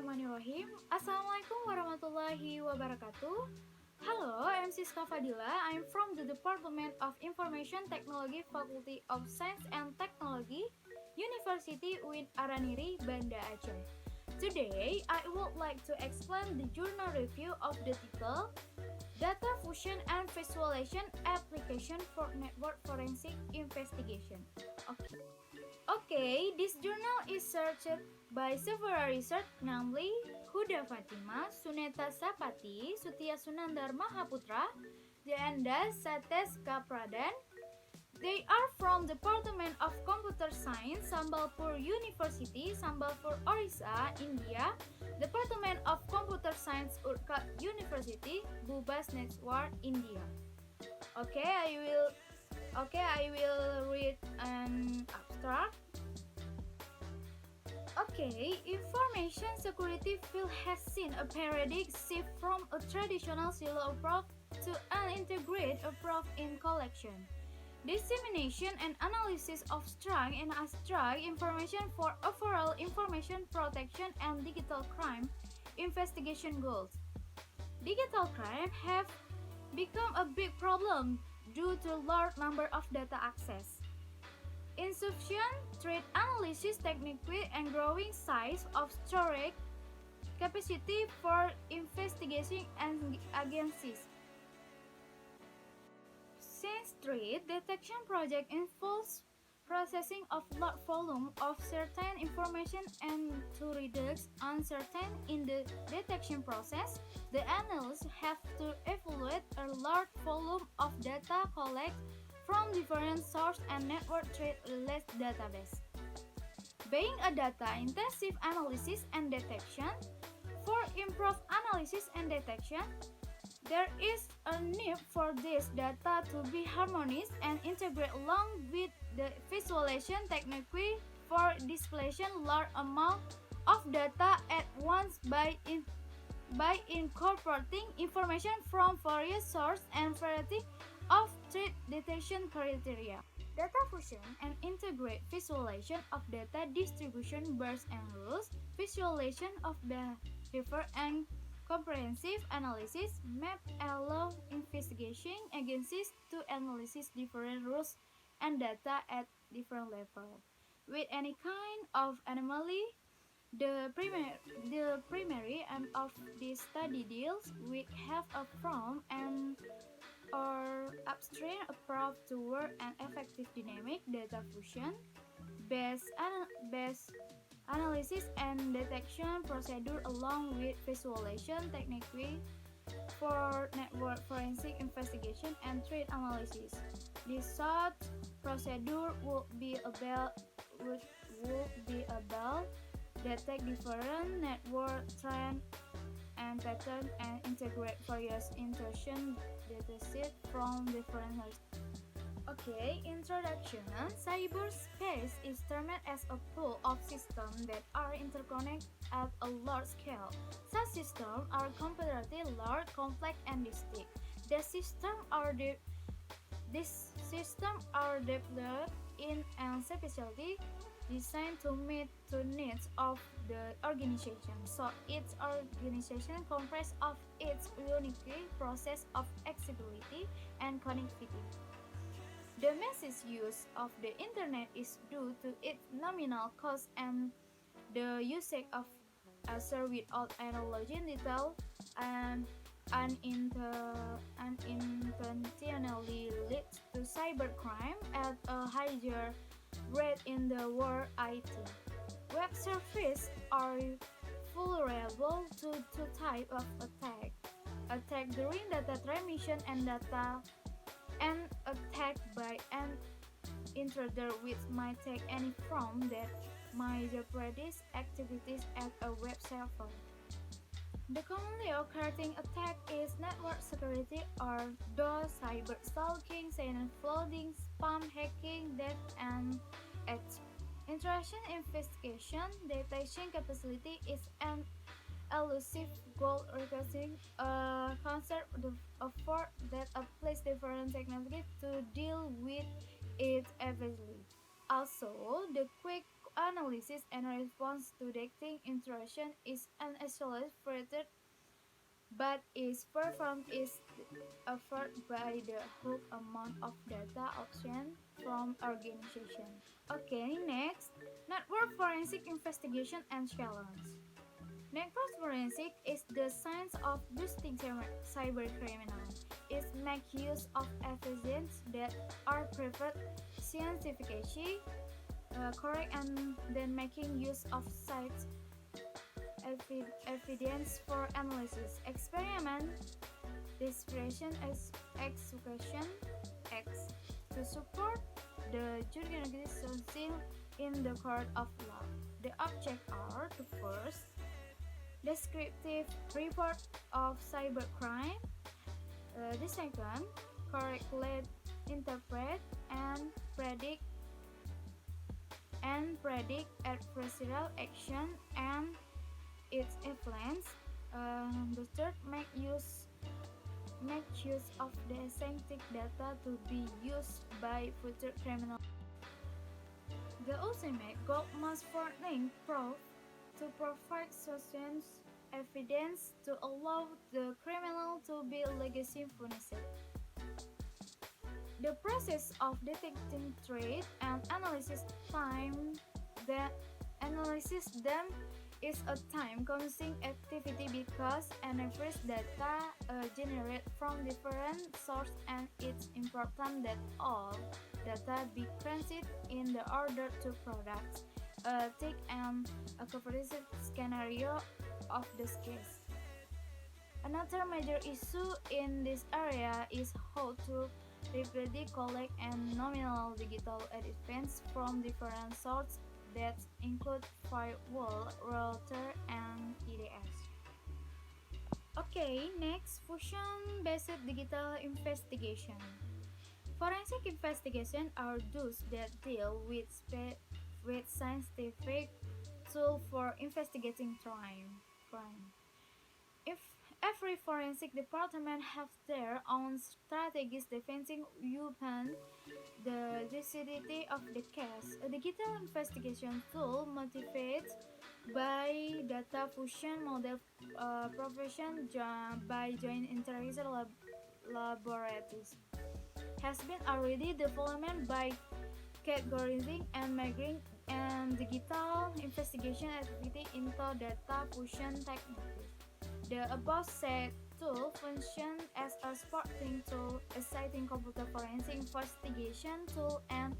Bismillahirrahmanirrahim. Assalamualaikum warahmatullahi wabarakatuh. Hello, I'm Siska Fadila. I'm from the Department of Information Technology, Faculty of Science and Technology, University Win Araniri, Banda Aceh. Today, I would like to explain the journal review of the title Data Fusion and Visualization Application for Network Forensic Investigation. Okay, this journal is searched by several research, namely Huda Fatima, Suneta Sapati, Sutia Sunandar Mahaputra, Jayanda Sates Kapradan. They are from Department of Computer Science, Sambalpur University, Sambalpur, Orissa, India. Department of Computer Science, Urka University, Bubas Network, India. Okay, I will read an abstract. Okay, information security field has seen a periodic shift from a traditional silo approach to an integrated approach in collection, dissemination and analysis of strong and abstract information for overall information protection and digital crime investigation goals. Digital crime have become a big problem due to large number of data access, insufficient threat analysis technique and growing size of storage capacity for investigating agencies. Since threat detection project involves processing of large volume of certain information and to reduce uncertainty in the detection process, the analysts have to evaluate a large volume of data collected from different sources and network threat-related database. Being a data-intensive analysis and detection, for improved analysis and detection, there is a need for this data to be harmonized and integrated along with the visualization technique for displaying large amount of data at once by incorporating information from various sources and variety of threat detection criteria. Data fusion and integrate visualization of data distribution based and rules, visualization of behavior and comprehensive analysis map allow investigation agencies to analyze different rules and data at different levels. With any kind of anomaly, the primary aim of this study deals with have a from and or upstream approach toward an effective dynamic data fusion based analysis and detection procedure along with visualization technique for network forensic investigation and threat analysis. This sort procedure would be able detect different network trends and pattern and integrate various intrusion dataset from different sources. Okay, introduction. Cyberspace is termed as a pool of systems that are interconnected at a large scale. Such systems are comparatively large, complex, and distinct. These systems are developed in and specially designed to meet the needs of the organization. So each organization comprises of its unique process of accessibility and connectivity. The massive use of the internet is due to its nominal cost and the usage of a service without acknowledging detail and unintentionally leads to cybercrime at a higher rate in the world IT. Web services are vulnerable to two types of attack. Attack during data transmission and attack by an intruder which might take any form that might jeopardize activities at a web server. The commonly occurring attack is network security or DOS, cyber stalking, silent flooding, spam hacking, theft, and edge. Intrusion investigation detection capacity is an elusive goal requesting a concert effort that applies different technologies to deal with it effectively. Also, the quick analysis and response to detecting intrusion is an isolated but is performed is offered by the whole amount of data obtained from organization. Okay, next, network forensic investigation and challenge. Network forensic is the science of busting cybercriminals. It makes use of evidence that are private, scientifically correct, and then making use of such evidence for analysis, experiment, desperation, execution, X to support the jurisdiction in the court of law. The objects are to first descriptive report of cybercrime, the second correctly interpret and predict adversarial action and its influence. The third make use of the authentic data to be used by future criminals. The ultimate goal must furnish proof to provide sufficient evidence to allow the criminal to be legally punished. The process of detecting threat and analysis them is a time-consuming activity because analysis data generated from different sources, and it's important that all data be cleansed in the order to produce a thick and a comprehensive scenario of this case. Another major issue in this area is how to rapidly collect and nominal digital evidence from different sources that include firewall, router, and EDS. Okay, next, fusion-based digital investigation. Forensic investigations are those that deal with scientific tools for investigating crime. If every forensic department has their own strategies defending upon the validity of the case, a digital investigation tool motivated by data fusion model profession by joint interaction laboratories has been already developed by categorizing and migrating and digital investigation activity into data fusion techniques. The above said tool functions as a supporting tool, assisting computer forensic investigation tool, and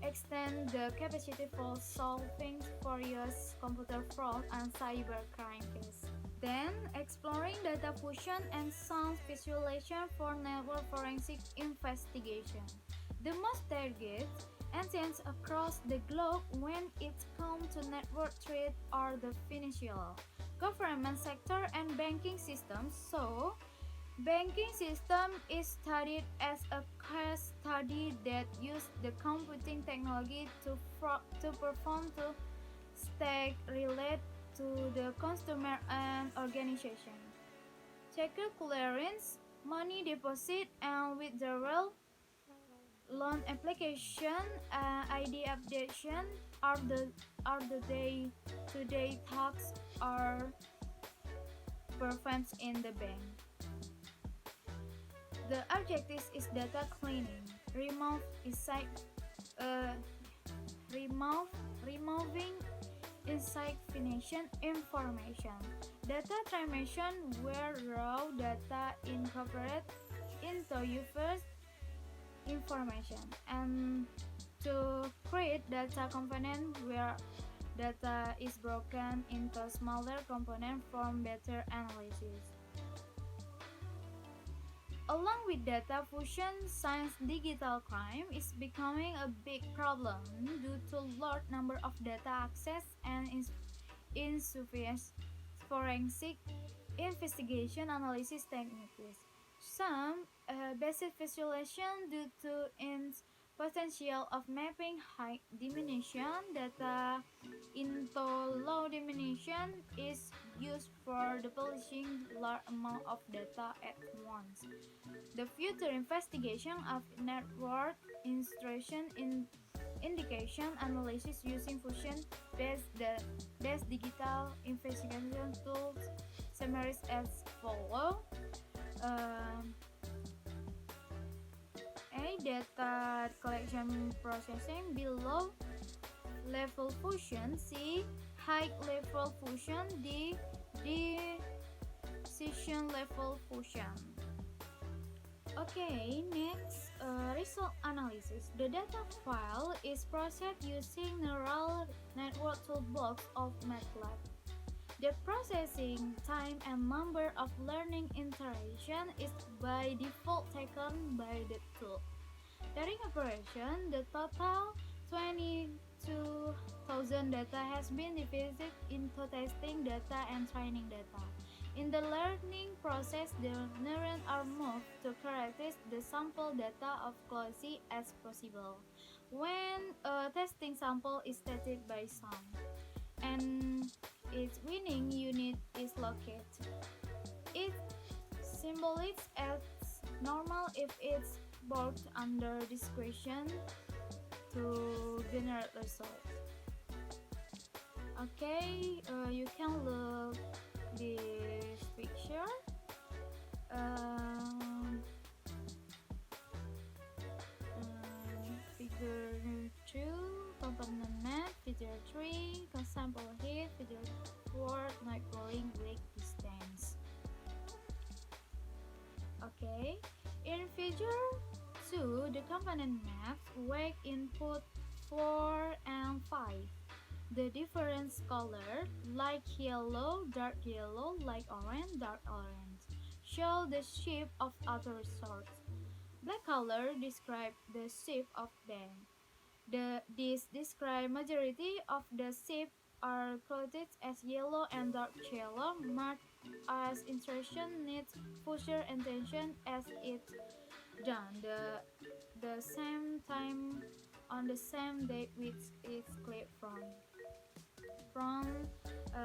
extend the capacity for solving various computer fraud and cybercrime cases. Then, exploring data fusion and sound visualization for network forensic investigation. The most targets entities across the globe when it comes to network threat are the financial, government sector, and banking systems. So, banking system is studied as a case study that uses the computing technology to perform two stake related to the consumer and organization. Checker clearance, money deposit and withdrawal, loan application, ID updation are the day-to-day tasks are performed in the bank. The objective is data cleaning, uh, removing insufficient information, data transmission where raw data incorporated into users information, and to create data component where data is broken into smaller components for better analysis. Along with data fusion, science digital crime is becoming a big problem due to large number of data access and insufficient forensic investigation analysis techniques. Some basic visualization due to its potential of mapping high dimension data into low dimension is used for the publishing large amount of data at once. The future investigation of network intrusion indication analysis using fusion-based digital investigation tools summarized as follows. Um, A. Data collection processing below level fusion. C. High level fusion. D. Decision level fusion. Okay, next, result analysis. The data file is processed using neural network toolbox of MATLAB. The processing time and number of learning iteration is by default taken by the tool. During operation, the total 22,000 data has been divided into testing data and training data. In the learning process, the neurons are moved to characterize the sample data as closely as possible. When a testing sample is tested by some, and its winning unit is located, it symbolizes as normal if it's brought under discretion to generate result. Okay, you can look this picture. Um, Figure 2, component map. Figure 3, sample heat. Figure 4, not growing weak distance. Okay, in figure 2, the component maps weight input 4 and 5. The different color, light yellow, dark yellow, light orange, dark orange, show the shape of other sorts. Black color describe the shape of them. These describe majority of the shape are coded as yellow and dark yellow, marked as insertion needs future attention as it's done the same time on the same date which is clipped from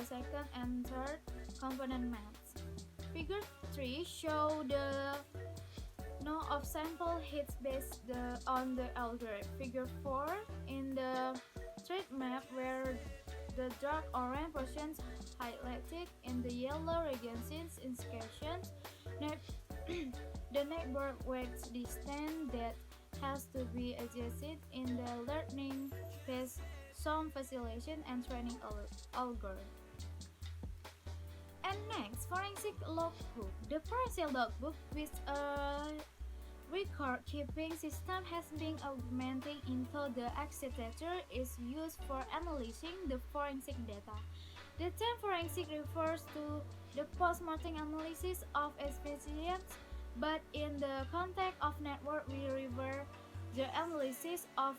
second and third component maps. Figure 3 show the no of sample hits based on the algorithm. Figure 4 in the thread map where the dark orange portions highlighted in the yellow regions indications the neighbor weight distance that has to be adjusted in the learning based some facilitation and training algorithm. And next, forensic logbook. The forensic logbook with a record keeping system has been augmented into the architecture is used for analyzing the forensic data. The term forensic refers to the post-mortem analysis of experience, but in the context of network, we refer the analysis of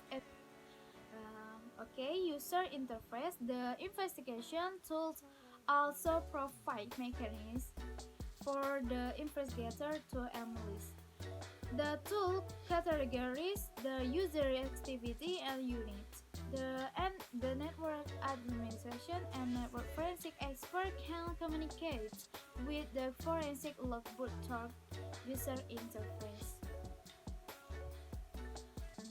user interface. The investigation tools also provide mechanisms for the investigator to analyze. The tool categorizes the user activity and units. The network administration and network forensic expert can communicate with the forensic logbook through user interface.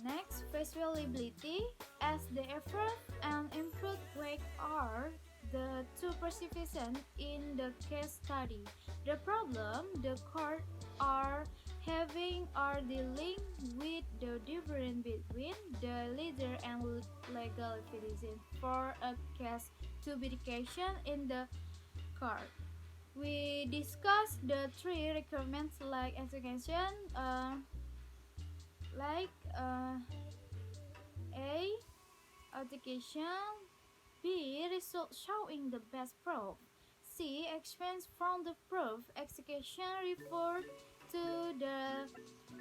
Next, feasibility. As the effort and input weight are the two participants in the case study. The problem the court are having are dealing with the difference between the leader and legal evidence for a case to be taken in the court. We discussed the three requirements like execution, A. Authentication. B. Result showing the best proof. C. Expense from the proof. Execution report to the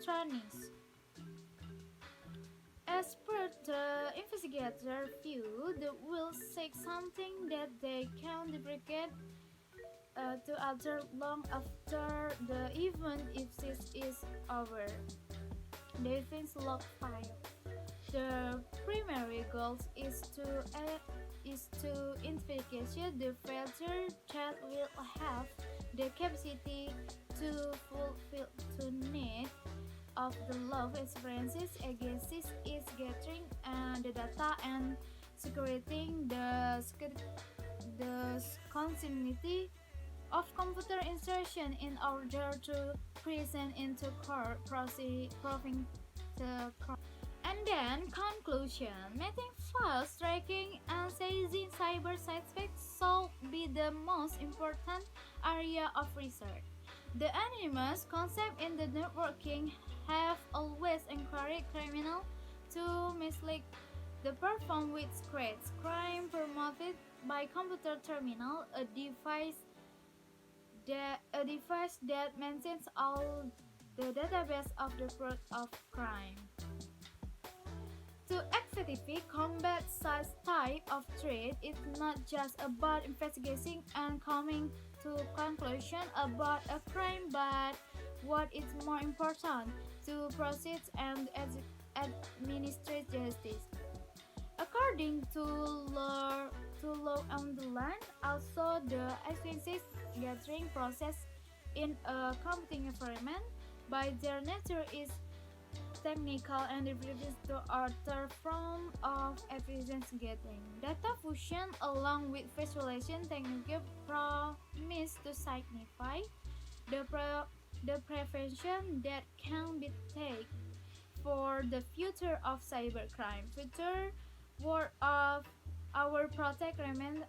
trainees. As per the investigator view, the will seek something that they can duplicate to other long after the event if this is over. The event's log file. The primary goal is to investigate the failure that will have the capacity to fulfill to need of the law experiences against is gathering the data and securing the continuity of computer insertion in order to present into court proving the crime. And then conclusion, making fast tracking and seizing cyber suspects should be the most important area of research. The anonymous concept in the networking have always encouraged criminals to mislead the perform which creates crime promoted by computer terminal, a device that maintains all the database of the fruit of crime. To effectively combat such type of threat, it's not just about investigating and coming to conclusion about a crime, but what is more important, to proceed and administrate justice. According to law on the land, also the expenses gathering process in a computing environment by their nature is technical and represents the other form of evidence gathering. Data fusion along with visualization technique promise to signify the, the prevention that can be taken for the future of cybercrime. Future work of our project remains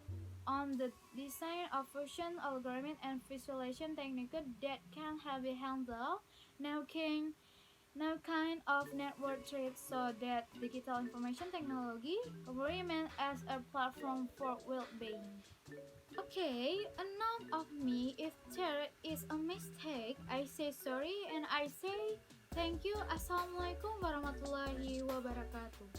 on the design of fusion algorithm and visualization technique that can have a handle now kind of network threats so that digital information technology remains as a platform for well-being. Okay, enough of me. If there is a mistake, I say sorry and I say thank you. Assalamualaikum warahmatullahi wabarakatuh.